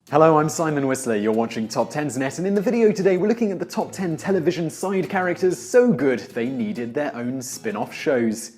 Hello, I'm Simon Whistler, you're watching TopTenzNet, and in the video today we're looking at the top 10 television side characters so good they needed their own spin-off shows.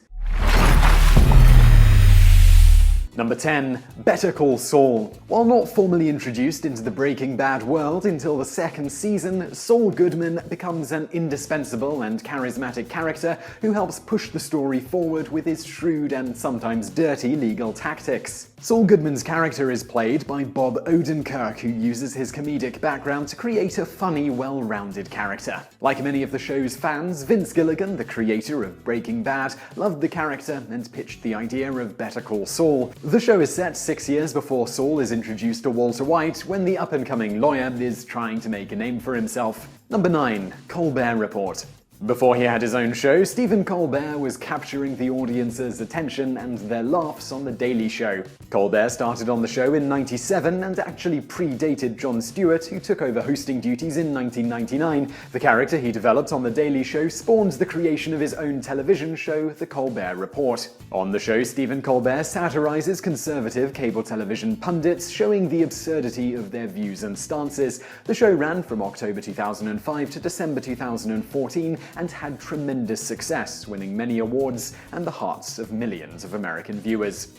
Number 10. Better Call Saul. While not formally introduced into the Breaking Bad world until the second season, Saul Goodman becomes an indispensable and charismatic character who helps push the story forward with his shrewd and sometimes dirty legal tactics. Saul Goodman's character is played by Bob Odenkirk, who uses his comedic background to create a funny, well-rounded character. Like many of the show's fans, Vince Gilligan, the creator of Breaking Bad, loved the character and pitched the idea of Better Call Saul. The show is set 6 years before Saul is introduced to Walter White, when the up-and-coming lawyer is trying to make a name for himself. Number 9. Colbert Report. Before he had his own show, Stephen Colbert was capturing the audience's attention and their laughs on The Daily Show. Colbert started on the show in '97 and actually predated Jon Stewart, who took over hosting duties in 1999. The character he developed on The Daily Show spawned the creation of his own television show, The Colbert Report. On the show, Stephen Colbert satirizes conservative cable television pundits, showing the absurdity of their views and stances. The show ran from October 2005 to December 2014, and had tremendous success, winning many awards and the hearts of millions of American viewers.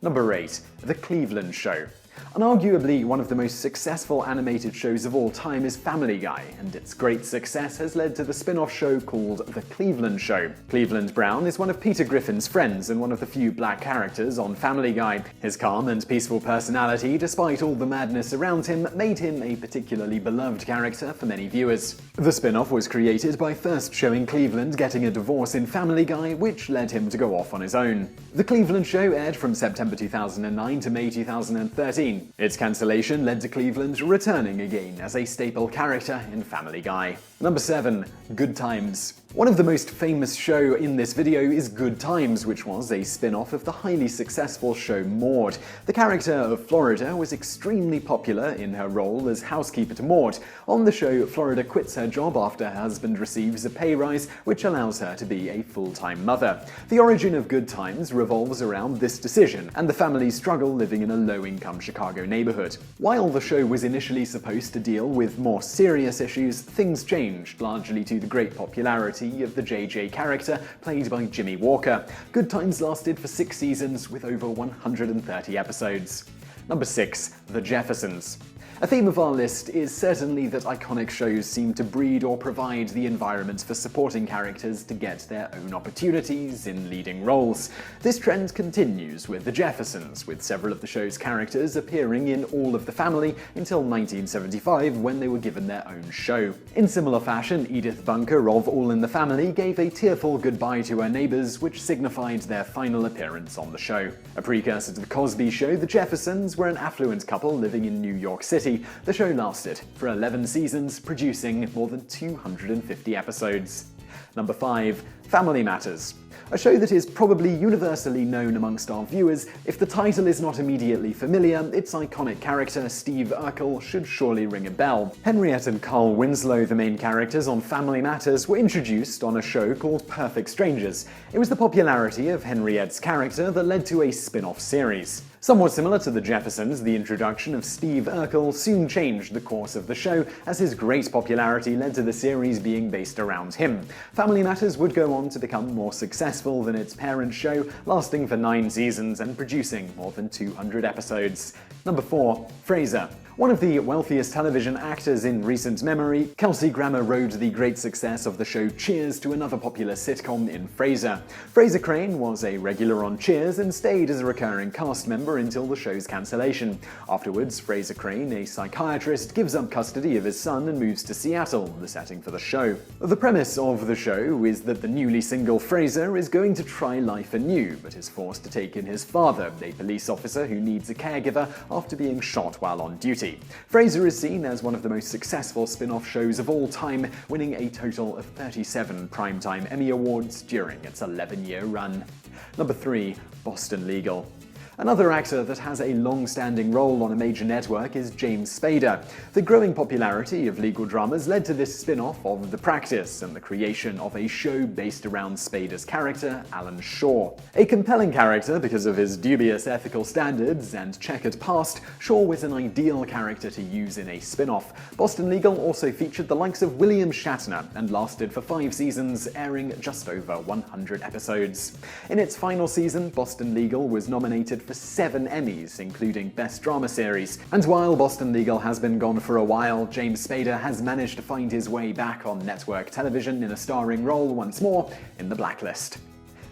Number 8. The Cleveland Show. Unarguably, one of the most successful animated shows of all time is Family Guy, and its great success has led to the spin-off show called The Cleveland Show. Cleveland Brown is one of Peter Griffin's friends and one of the few black characters on Family Guy. His calm and peaceful personality, despite all the madness around him, made him a particularly beloved character for many viewers. The spin-off was created by first showing Cleveland getting a divorce in Family Guy, which led him to go off on his own. The Cleveland Show aired from September 2009 to May 2013. Its cancellation led to Cleveland returning again as a staple character in Family Guy. Number 7. Good Times. One of the most famous show in this video is Good Times, which was a spin-off of the highly successful show Maude. The character of Florida was extremely popular in her role as housekeeper to Maude. On the show, Florida quits her job after her husband receives a pay rise, which allows her to be a full-time mother. The origin of Good Times revolves around this decision, and the family's struggle living in a low-income Chicago neighborhood. While the show was initially supposed to deal with more serious issues, things changed, largely to the great popularity of the JJ character, played by Jimmy Walker. Good Times lasted for 6 seasons with over 130 episodes. Number 6. The Jeffersons. A theme of our list is certainly that iconic shows seem to breed or provide the environment for supporting characters to get their own opportunities in leading roles. This trend continues with The Jeffersons, with several of the show's characters appearing in All of the Family until 1975, when they were given their own show. In similar fashion, Edith Bunker of All in the Family gave a tearful goodbye to her neighbors, which signified their final appearance on the show. A precursor to The Cosby Show, The Jeffersons were an affluent couple living in New York City. The show lasted for 11 seasons, producing more than 250 episodes. Number 5. Family Matters. A show that is probably universally known amongst our viewers. If the title is not immediately familiar, its iconic character, Steve Urkel, should surely ring a bell. Henriette and Carl Winslow, the main characters on Family Matters, were introduced on a show called Perfect Strangers. It was the popularity of Henriette's character that led to a spin-off series. Somewhat similar to The Jeffersons, the introduction of Steve Urkel soon changed the course of the show, as his great popularity led to the series being based around him. Family Matters would go on to become more successful than its parent show, lasting for 9 seasons and producing more than 200 episodes. Number 4. Frasier. One of the wealthiest television actors in recent memory, Kelsey Grammer rode the great success of the show Cheers to another popular sitcom in Frasier. Frasier Crane was a regular on Cheers and stayed as a recurring cast member until the show's cancellation. Afterwards, Frasier Crane, a psychiatrist, gives up custody of his son and moves to Seattle, the setting for the show. The premise of the show is that the newly single Frasier is going to try life anew, but is forced to take in his father, a police officer who needs a caregiver after being shot while on duty. Frasier is seen as one of the most successful spin-off shows of all time, winning a total of 37 Primetime Emmy Awards during its 11-year run. Number 3. Boston Legal. Another actor that has a long-standing role on a major network is James Spader. The growing popularity of legal dramas led to this spin-off of The Practice and the creation of a show based around Spader's character, Alan Shaw. A compelling character because of his dubious ethical standards and checkered past, Shaw was an ideal character to use in a spin-off. Boston Legal also featured the likes of William Shatner and lasted for 5 seasons, airing just over 100 episodes. In its final season, Boston Legal was nominated for 7 Emmys, including Best Drama Series. And while Boston Legal has been gone for a while, James Spader has managed to find his way back on network television in a starring role once more in The Blacklist.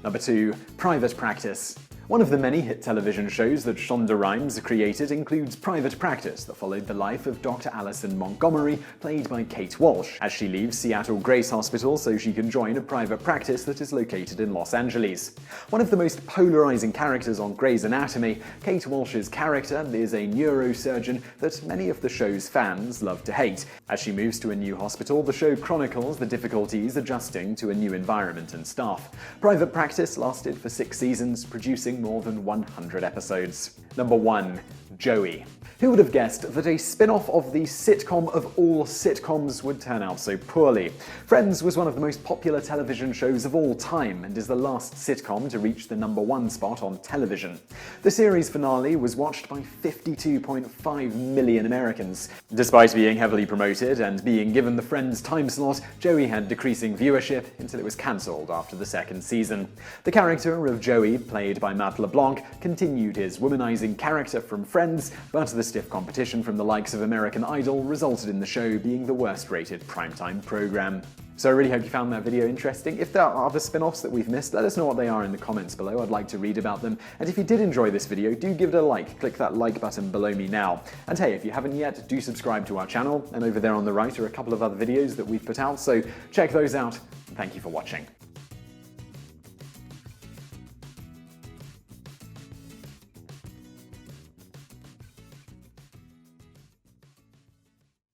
Number 2. Private Practice. One of the many hit television shows that Shonda Rhimes created includes Private Practice, that followed the life of Dr. Allison Montgomery, played by Kate Walsh, as she leaves Seattle Grace Hospital so she can join a private practice that is located in Los Angeles. One of the most polarizing characters on Grey's Anatomy, Kate Walsh's character is a neurosurgeon that many of the show's fans love to hate. As she moves to a new hospital, the show chronicles the difficulties adjusting to a new environment and staff. Private Practice lasted for 6 seasons, producing more than 100 episodes. Number 1. Joey. Who would have guessed that a spin-off of the sitcom of all sitcoms would turn out so poorly? Friends was one of the most popular television shows of all time and is the last sitcom to reach the number 1 spot on television. The series finale was watched by 52.5 million Americans. Despite being heavily promoted and being given the Friends time slot, Joey had decreasing viewership until it was cancelled after the 2nd season. The character of Joey, played by Matt LeBlanc, continued his womanizing character from Friends, but the stiff competition from the likes of American Idol resulted in the show being the worst-rated primetime program. So I really hope you found that video interesting. If there are other spin-offs that we've missed, let us know what they are in the comments below. I'd like to read about them. And if you did enjoy this video, do give it a like. Click that like button below me now. And hey, if you haven't yet, do subscribe to our channel. And over there on the right are a couple of other videos that we've put out, so check those out. And thank you for watching.